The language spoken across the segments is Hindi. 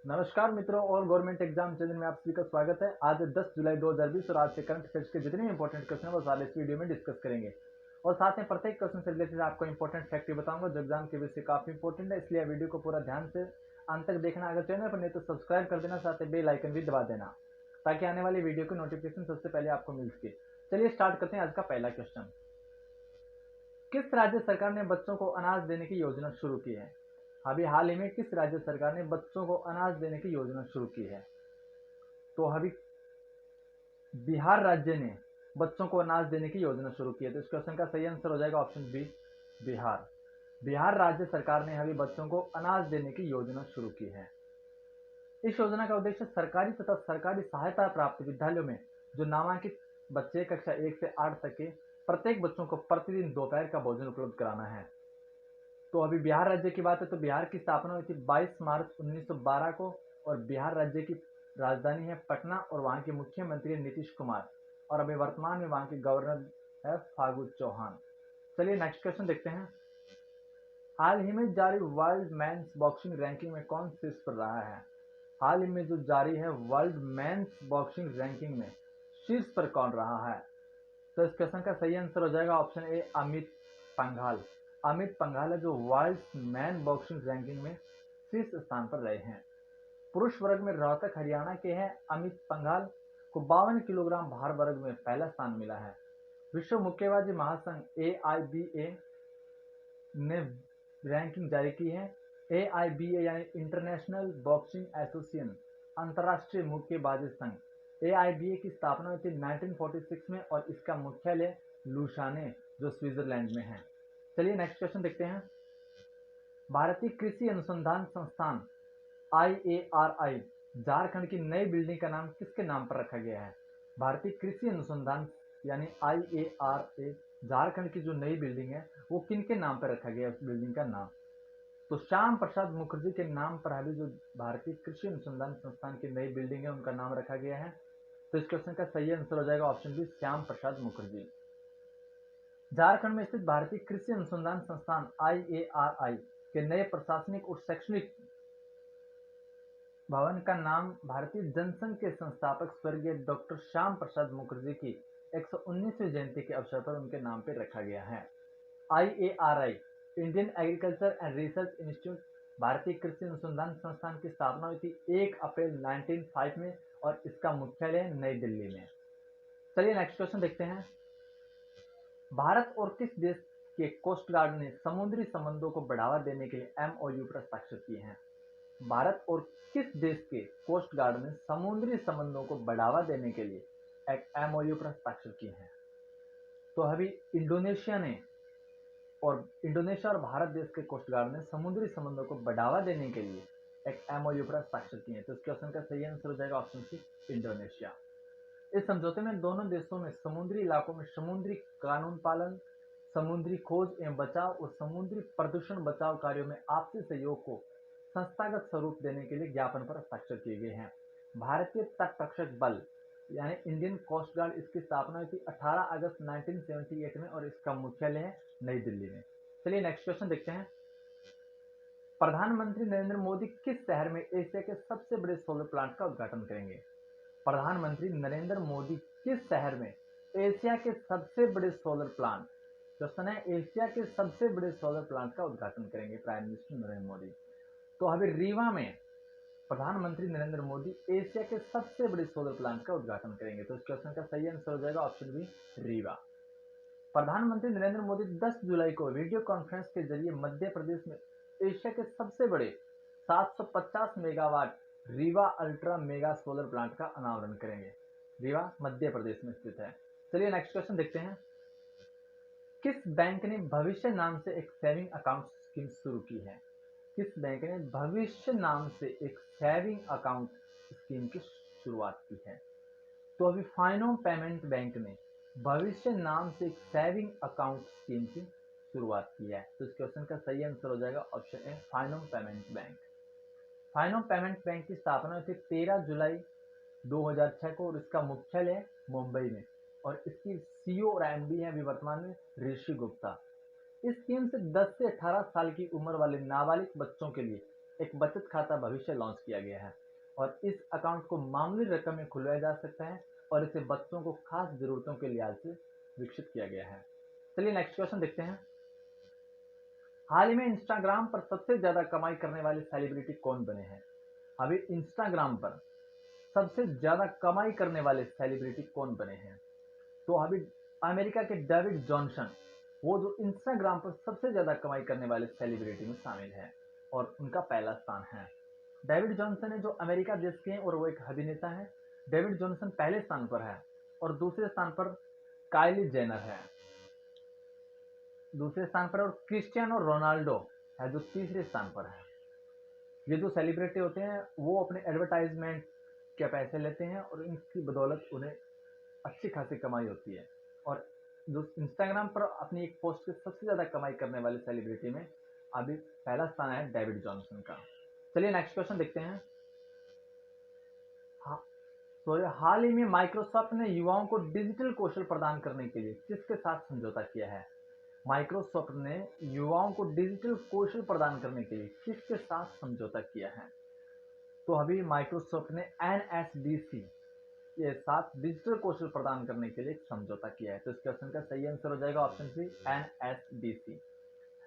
नमस्कार मित्रों और गवर्नमेंट एग्जाम चैनल में आप सभी का स्वागत है। आज 10 जुलाई 2020 और आज से करंट अफेयर्स के जितने भी इंपॉर्टेंट क्वेश्चन है वो सारे इस वीडियो में डिस्कस करेंगे और साथ में प्रत्येक क्वेश्चन से रिलेटेड आपको इंपॉर्टेंट फैक्ट बताऊंगा जो एग्जाम के विषय काफी इंपॉर्टेंट है, इसलिए वीडियो को पूरा ध्यान से अंत तक देखना। अगर चैनल पर नहीं तो सब्सक्राइब कर देना, साथ ही बेल आइकन भी दबा देना ताकि आने वाली वीडियो की नोटिफिकेशन सबसे पहले आपको मिल सके। चलिए स्टार्ट करते हैं आज का पहला क्वेश्चन। किस राज्य सरकार ने बच्चों को अनाज देने की योजना शुरू की है? अभी हाल ही में किस राज्य सरकार ने बच्चों को अनाज देने की योजना शुरू की है? तो अभी बिहार राज्य ने बच्चों को अनाज देने की योजना शुरू की है। तो इस क्वेश्चन का सही आंसर हो जाएगा ऑप्शन बी, बिहार। बिहार राज्य सरकार ने अभी बच्चों को अनाज देने की योजना शुरू की है। इस योजना का उद्देश्य सरकारी तथा सरकारी सहायता प्राप्त विद्यालयों में जो नामांकित बच्चे कक्षा 1 से 8 तक के प्रत्येक बच्चों को प्रतिदिन दोपहर का भोजन उपलब्ध कराना है। तो अभी बिहार राज्य की बात है तो बिहार की स्थापना हुई थी 22 मार्च 1912 को और बिहार राज्य की राजधानी है पटना और वहां के मुख्यमंत्री है नीतीश कुमार और अभी वर्तमान में वहां के गवर्नर है फागू चौहान। चलिए नेक्स्ट क्वेश्चन देखते हैं। हाल ही में जारी वर्ल्ड मेंस बॉक्सिंग रैंकिंग में कौन शीर्ष पर रहा है? हाल ही में जो जारी है वर्ल्ड मेंस बॉक्सिंग रैंकिंग में शीर्ष पर कौन रहा है? तो इस क्वेश्चन का सही आंसर हो जाएगा ऑप्शन ए, अमित पंघाल। अमित पंघाल है जो वर्ल्ड मैन बॉक्सिंग रैंकिंग में शीर्ष स्थान पर रहे हैं। पुरुष वर्ग में रोहतक हरियाणा के हैं अमित पंघाल को 52 किलोग्राम भार वर्ग में पहला स्थान मिला है। विश्व मुक्केबाजी महासंघ AIBA ने रैंकिंग जारी की है। AIBA यानी इंटरनेशनल बॉक्सिंग एसोसिएशन, अंतर्राष्ट्रीय मुक्केबाजी संघ। AIBA की स्थापना हुई थी 1946 में और इसका मुख्यालय लुसाने जो स्विट्जरलैंड में है। चलिए नेक्स्ट क्वेश्चन देखते हैं। भारतीय कृषि अनुसंधान संस्थान IARI झारखंड की नई बिल्डिंग का नाम किसके नाम पर रखा गया है? भारतीय कृषि अनुसंधान यानी IARA झारखंड की जो नई बिल्डिंग है वो किनके नाम पर रखा गया है? उस बिल्डिंग का नाम तो श्याम प्रसाद मुखर्जी के नाम पर अभी जो भारतीय कृषि अनुसंधान संस्थान की नई बिल्डिंग है उनका नाम रखा गया है। तो इस क्वेश्चन का सही आंसर हो जाएगा ऑप्शन बी, श्याम प्रसाद मुखर्जी। झारखंड में स्थित भारतीय कृषि अनुसंधान संस्थान IARI के नए प्रशासनिक और शैक्षणिक भवन का नाम भारतीय जनसंघ के संस्थापक स्वर्गीय डॉक्टर श्याम प्रसाद मुखर्जी की 119वीं जयंती के अवसर पर उनके नाम पर रखा गया है। IARI Indian agriculture and research institute भारतीय कृषि अनुसंधान संस्थान की स्थापना हुई थी 1 अप्रैल 1905 में और इसका मुख्यालय नई दिल्ली में। चलिए नेक्स्ट क्वेश्चन देखते हैं। भारत और किस देश के कोस्ट गार्ड ने समुद्री संबंधों को बढ़ावा देने के लिए MOU पर हस्ताक्षर किए हैं? भारत और किस देश के कोस्ट गार्ड ने समुद्री संबंधों को बढ़ावा देने के लिए एक MOU पर हस्ताक्षर किए हैं? तो अभी इंडोनेशिया और भारत देश के कोस्ट गार्ड ने समुद्री संबंधों को बढ़ावा देने के लिए एक MOU पर हस्ताक्षर किए हैं। तो इस क्वेश्चन का सही आंसर हो जाएगा ऑप्शन सी, इंडोनेशिया। इस समझौते में दोनों देशों में समुद्री इलाकों में समुद्री कानून पालन, समुद्री खोज एवं बचाव और समुद्री प्रदूषण बचाव कार्यों में आपसी सहयोग को संस्थागत स्वरूप देने के लिए ज्ञापन पर हस्ताक्षर किए गए हैं। भारतीय तट रक्षक बल यानी इंडियन कोस्ट गार्ड इसकी स्थापना हुई थी 18 अगस्त 1978 में और इसका मुख्यालय है नई दिल्ली में। चलिए नेक्स्ट क्वेश्चन देखते हैं। प्रधानमंत्री नरेंद्र मोदी किस शहर में एशिया के सबसे बड़े सोलर प्लांट का उद्घाटन करेंगे? प्रधानमंत्री नरेंद्र मोदी किस शहर में एशिया के सबसे बड़े सोलर प्लांट, क्वेश्चन है एशिया के सबसे बड़े सोलर प्लांट का उद्घाटन करेंगे प्राइम मिनिस्टर नरेंद्र मोदी? तो अभी रीवा में प्रधानमंत्री नरेंद्र मोदी एशिया के सबसे बड़े सोलर प्लांट का उद्घाटन करेंगे। तो इस क्वेश्चन का सही आंसर हो जाएगा ऑप्शन बी, रीवा। प्रधानमंत्री नरेंद्र मोदी 10 जुलाई को वीडियो कॉन्फ्रेंस के जरिए मध्य प्रदेश में एशिया के सबसे बड़े 750 megawatt Rewa ultra mega solar plant का अनावरण करेंगे। रीवा मध्य प्रदेश में स्थित है। चलिए नेक्स्ट क्वेश्चन देखते हैं। किस बैंक ने भविष्य नाम से एक सेविंग अकाउंट स्कीम शुरू की है? किस बैंक ने भविष्य नाम से एक सेविंग अकाउंट स्कीम की शुरुआत की है? तो अभी फाइनो पेमेंट बैंक ने भविष्य नाम से एक सेविंग अकाउंट स्कीम की शुरुआत की है। तो इस क्वेश्चन का सही आंसर हो जाएगा ऑप्शन ए, फाइनो पेमेंट बैंक। फाइनो पेमेंट बैंक की स्थापना हुई थी 13 जुलाई 2006 को और इसका मुख्यालय मुंबई में और इसकी CEO और MD है अभी वर्तमान में ऋषि गुप्ता। इस स्कीम से 10 से 18 साल की उम्र वाले नाबालिग बच्चों के लिए एक बचत खाता भविष्य लॉन्च किया गया है और इस अकाउंट को मामूली रकम में खुलवाया जा सकता है और इसे बच्चों को खास जरूरतों के लिहाज से विकसित किया गया है। चलिए नेक्स्ट क्वेश्चन देखते हैं। हाल ही में इंस्टाग्राम पर सबसे ज्यादा कमाई करने वाले सेलिब्रिटी कौन बने हैं? अभी इंस्टाग्राम पर सबसे ज्यादा कमाई करने वाले सेलिब्रिटी कौन बने हैं? तो अभी अमेरिका के डेविड जॉनसन, वो जो इंस्टाग्राम पर सबसे ज्यादा कमाई करने वाले सेलिब्रिटी में शामिल है और उनका पहला स्थान है। डेविड जॉनसन है जो अमेरिका देश के हैं और वो एक अभिनेता है। डेविड जॉनसन पहले स्थान पर है और दूसरे स्थान पर काइली जेनर है दूसरे स्थान पर, और क्रिस्टियानो रोनाल्डो है जो तीसरे स्थान पर है। ये जो सेलिब्रिटी होते हैं वो अपने एडवर्टाइजमेंट के पैसे लेते हैं और इनकी बदौलत उन्हें अच्छी खासी कमाई होती है। और जो इंस्टाग्राम पर अपनी एक पोस्ट से सबसे ज्यादा कमाई करने वाले सेलिब्रिटी में अभी पहला स्थान है डेविड जॉनसन का। चलिए नेक्स्ट क्वेश्चन देखते हैं। हाल ही में माइक्रोसॉफ्ट ने युवाओं को डिजिटल कौशल प्रदान करने के लिए किसके साथ समझौता किया है? माइक्रोसॉफ्ट ने युवाओं को डिजिटल कौशल प्रदान करने के लिए किसके साथ समझौता किया है? तो अभी माइक्रोसॉफ्ट ने NSDC के साथ डिजिटल कौशल प्रदान करने के लिए एक समझौता किया है। तो इस क्वेश्चन का सही आंसर हो जाएगा ऑप्शन सी, NSDC।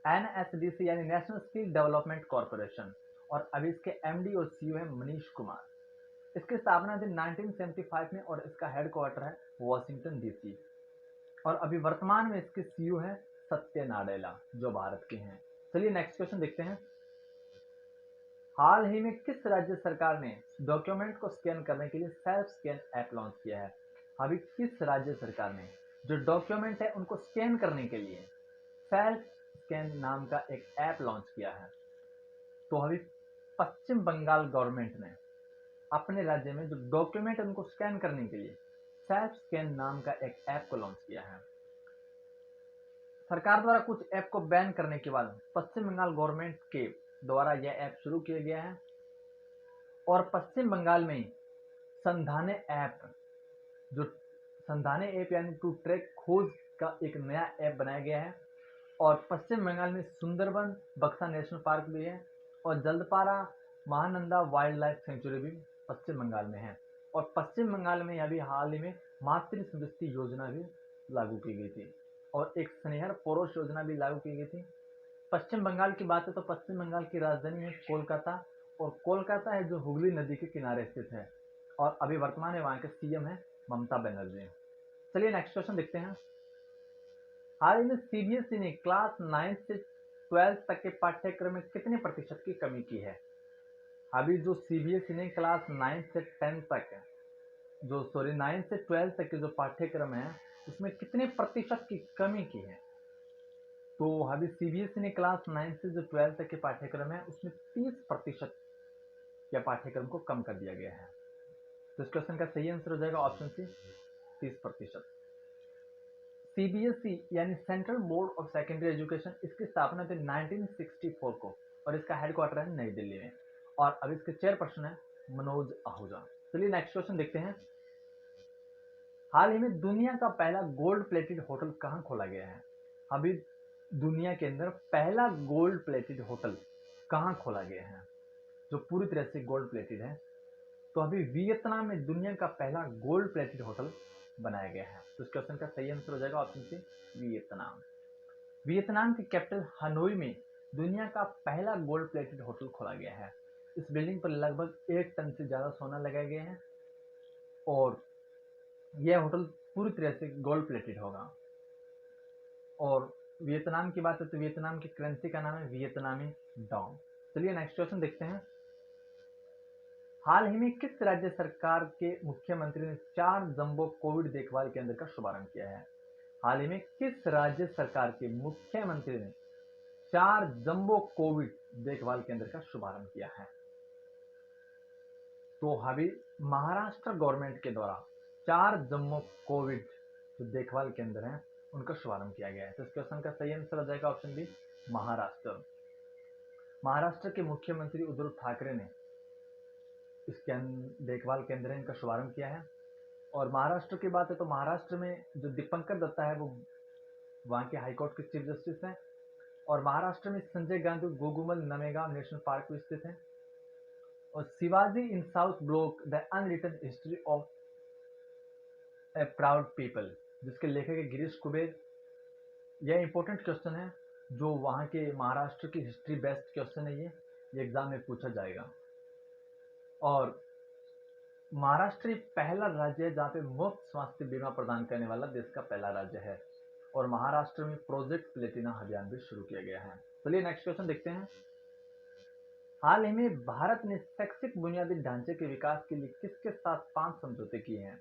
NSDC यानी नेशनल स्किल डेवलपमेंट कॉर्पोरेशन, और अभी इसके MD और CEO है मनीष कुमार। इसकी स्थापना थी 1975 में और इसका हेडक्वार्टर है वॉशिंगटन DC। और अभी वर्तमान में इसके CEO है सत्य नाडेला जो भारत के हैं। चलिए नेक्स्ट क्वेश्चन देखते हैं। हाल ही में किस राज्य सरकार ने डॉक्यूमेंट को स्कैन करने के लिए सेल्फ स्कैन ऐप लॉन्च किया है? अभी किस राज्य सरकार ने जो डॉक्यूमेंट है उनको स्कैन करने के लिए सेल्फ स्कैन नाम का एक ऐप लॉन्च किया है? तो अभी पश्चिम बंगाल गवर्नमेंट ने अपने राज्य में जो डॉक्यूमेंट उनको स्कैन करने के लिए सेल्फ स्कैन नाम का एक ऐप को लॉन्च किया है। सरकार द्वारा कुछ ऐप को बैन करने के बाद पश्चिम बंगाल गवर्नमेंट के द्वारा यह ऐप शुरू किया गया है और पश्चिम बंगाल में संधाने ऐप, जो संधाने ऐप यानी टू ट्रैक खोज का एक नया ऐप बनाया गया है। और पश्चिम बंगाल में सुंदरबन बक्सा नेशनल पार्क भी है और जल्दपारा महानंदा वाइल्ड लाइफ सेंचुरी भी पश्चिम बंगाल में है। और पश्चिम बंगाल में अभी हाल ही में मातृ समृद्धि योजना भी लागू की गई थी और एक स्नेहर पौरुष योजना भी लागू की गई थी। पश्चिम बंगाल की बात है तो पश्चिम बंगाल की राजधानी है कोलकाता, और कोलकाता है जो हुगली नदी के किनारे स्थित है और अभी वर्तमान में वहां के CM है ममता बनर्जी। चलिए नेक्स्ट क्वेश्चन देखते हैं। हाल ही में CBSE ने क्लास 9 से 12 तक के पाठ्यक्रम में कितने प्रतिशत की कमी की है? अभी जो CBSE ने क्लास 9 से 10 तक जो 9 से 12 तक के जो पाठ्यक्रम है उसमें कितने प्रतिशत की कमी की है? तो अभी CBSE ने क्लास 9 से जो 12 तक के पाठ्यक्रम है उसमें 30% के पाठ्यक्रम को कम कर दिया गया है। तो इस क्वेश्चन का सही आंसर हो जाएगा ऑप्शन सी, 30%। CBSE यानी central board of secondary education, इसकी स्थापना थी 1964 को और इसका हेडक्वार्टर है नई दिल्ली में और अब इसके चेयरपर्सन है मनोज आहूजा। चलिए नेक्स्ट क्वेश्चन देखते हैं। हाल ही में दुनिया का पहला गोल्ड प्लेटेड होटल कहां खोला गया है? अभी दुनिया के अंदर पहला गोल्ड प्लेटेड होटल कहां खोला गया है जो पूरी तरह से गोल्ड प्लेटेड है? तो अभी वियतनाम में दुनिया का पहला गोल्ड प्लेटेड होटल बनाया गया है। तो इस क्वेश्चन का सही आंसर हो जाएगा ऑप्शन सी, वियतनाम। वियतनाम की कैपिटल हनोई में दुनिया का पहला गोल्ड प्लेटेड होटल खोला गया है। इस बिल्डिंग पर लगभग 1 टन से ज्यादा सोना लगाया गया है और यह होटल पूरी तरह से गोल्ड प्लेटेड होगा। और वियतनाम की बात है तो वियतनाम की करेंसी का नाम है वियतनामी डॉन्ग। चलिए नेक्स्ट क्वेश्चन देखते हैं। हाल ही में किस राज्य सरकार के मुख्यमंत्री ने 4 जंबो कोविड देखभाल केंद्र का शुभारंभ किया है? हाल ही में किस राज्य सरकार के मुख्यमंत्री ने 4 जंबो कोविड देखभाल केंद्र का शुभारंभ किया है? तो अभी महाराष्ट्र गवर्नमेंट के द्वारा 4 जम्मू कोविड जो देखभाल केंद्र हैं उनका शुभारंभ किया गया है। तो इस क्वेश्चन का सही आंसर हो जाएगा ऑप्शन बी, महाराष्ट्र। महाराष्ट्र के मुख्यमंत्री उद्धव ठाकरे ने इसके देखभाल केंद्र है इनका शुभारंभ किया है। और महाराष्ट्र की बात है तो महाराष्ट्र में जो दीपंकर दत्ता है वो वहाँ के हाईकोर्ट के चीफ जस्टिस हैं और महाराष्ट्र में संजय गांधी गोगुमल नमेगांव नेशनल पार्क भी स्थित है। और Shivaji in South Block the unwritten history of a proud people, जिसके लेखक है गिरीश कुबेर। यह इंपॉर्टेंट क्वेश्चन है, जो वहाँ के महाराष्ट्र की हिस्ट्री बेस्ड क्वेश्चन है। ये एग्जाम में पूछा जाएगा। और महाराष्ट्र एक पहला राज्य है जहाँ पे मुफ्त स्वास्थ्य बीमा प्रदान करने वाला देश का पहला राज्य है। और महाराष्ट्र में प्रोजेक्ट प्लेटिना अभियान भी शुरू किया गया है। चलिए नेक्स्ट क्वेश्चन देखते हैं। हाल ही में भारत ने शैक्षिक बुनियादी ढांचे के विकास के लिए किसके साथ 5 समझौते किए हैं?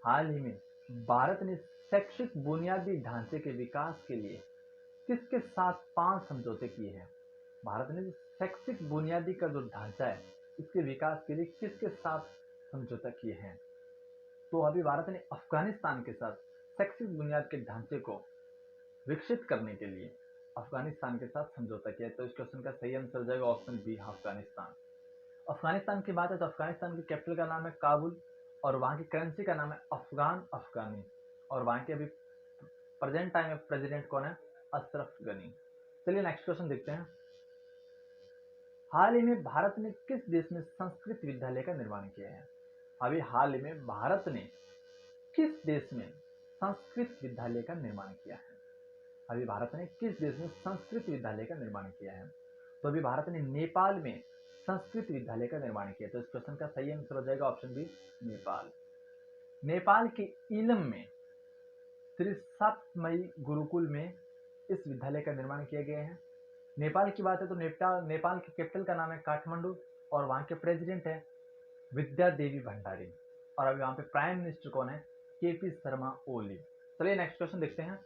हाल ही में भारत ने शैक्षिक बुनियादी ढांचे के विकास के लिए किसके साथ 5 समझौते किए हैं? भारत ने शैक्षिक बुनियादी का जो ढांचा है इसके विकास के लिए किसके साथ समझौता किए हैं? तो अभी भारत ने अफगानिस्तान के साथ शैक्षिक बुनियाद के ढांचे को विकसित करने के लिए अफगानिस्तान के साथ समझौता किया। तो इस क्वेश्चन का सही आंसर हो जाएगा ऑप्शन बी, अफगानिस्तान। अफगानिस्तान की बात है तो अफगानिस्तान की कैपिटल का नाम है काबुल और वहाँ की करेंसी का नाम है अफगान अफगानी। और वहाँ के अभी प्रेजेंट टाइम में प्रेसिडेंट कौन है? अशरफ गनी। चलिए नेक्स्ट क्वेश्चन देखते हैं। हाल ही में भारत ने किस देश में संस्कृत विद्यालय का निर्माण किया है? अभी हाल ही में भारत ने किस देश में संस्कृत विद्यालय का निर्माण किया है? अभी भारत ने किस देश में संस्कृत विद्यालय का निर्माण किया है? तो अभी भारत ने नेपाल में संस्कृत विद्यालय का निर्माण किया। तो इस क्वेश्चन का सही आंसर हो जाएगा ऑप्शन बी, नेपाल। नेपाल के इलम में श्री सातमई गुरुकुल में इस विद्यालय का निर्माण किया गया है। नेपाल की बात है तो नेपाल की कैपिटल का नाम है काठमांडू और वहाँ के प्रेसिडेंट है विद्या देवी भंडारी। और अभी वहाँ पे प्राइम मिनिस्टर कौन है? केपी शर्मा ओली। चलिए नेक्स्ट क्वेश्चन देखते हैं।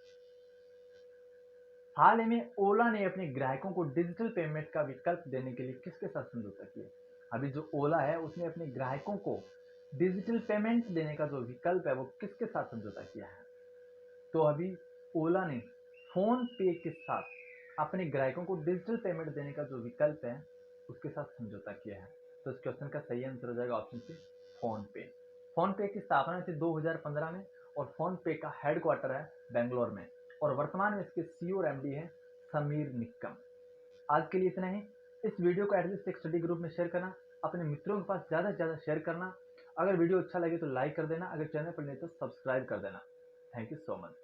हाल ही में ओला ने अपने ग्राहकों को डिजिटल पेमेंट का विकल्प देने के लिए किसके साथ समझौता किया? अभी जो ओला है उसने अपने ग्राहकों को डिजिटल पेमेंट देने का जो विकल्प है वो किसके साथ समझौता किया है? तो अभी ओला ने फोन पे के साथ अपने ग्राहकों को डिजिटल पेमेंट देने का जो विकल्प है उसके साथ समझौता किया है। तो इस क्वेश्चन का सही आंसर हो जाएगा ऑप्शन सी, फोन पे। फोन पे की स्थापना थी 2015 में और फोन पे का हेडक्वार्टर है बेंगलोर में और वर्तमान में इसके सीईओ और एमडी है समीर निक्कम। आज के लिए इतना ही। इस वीडियो को एटलीस्ट एक स्टडी ग्रुप में शेयर करना, अपने मित्रों के पास ज़्यादा से ज़्यादा शेयर करना। अगर वीडियो अच्छा लगे तो लाइक कर देना, अगर चैनल पर नहीं तो सब्सक्राइब कर देना। Thank you so much.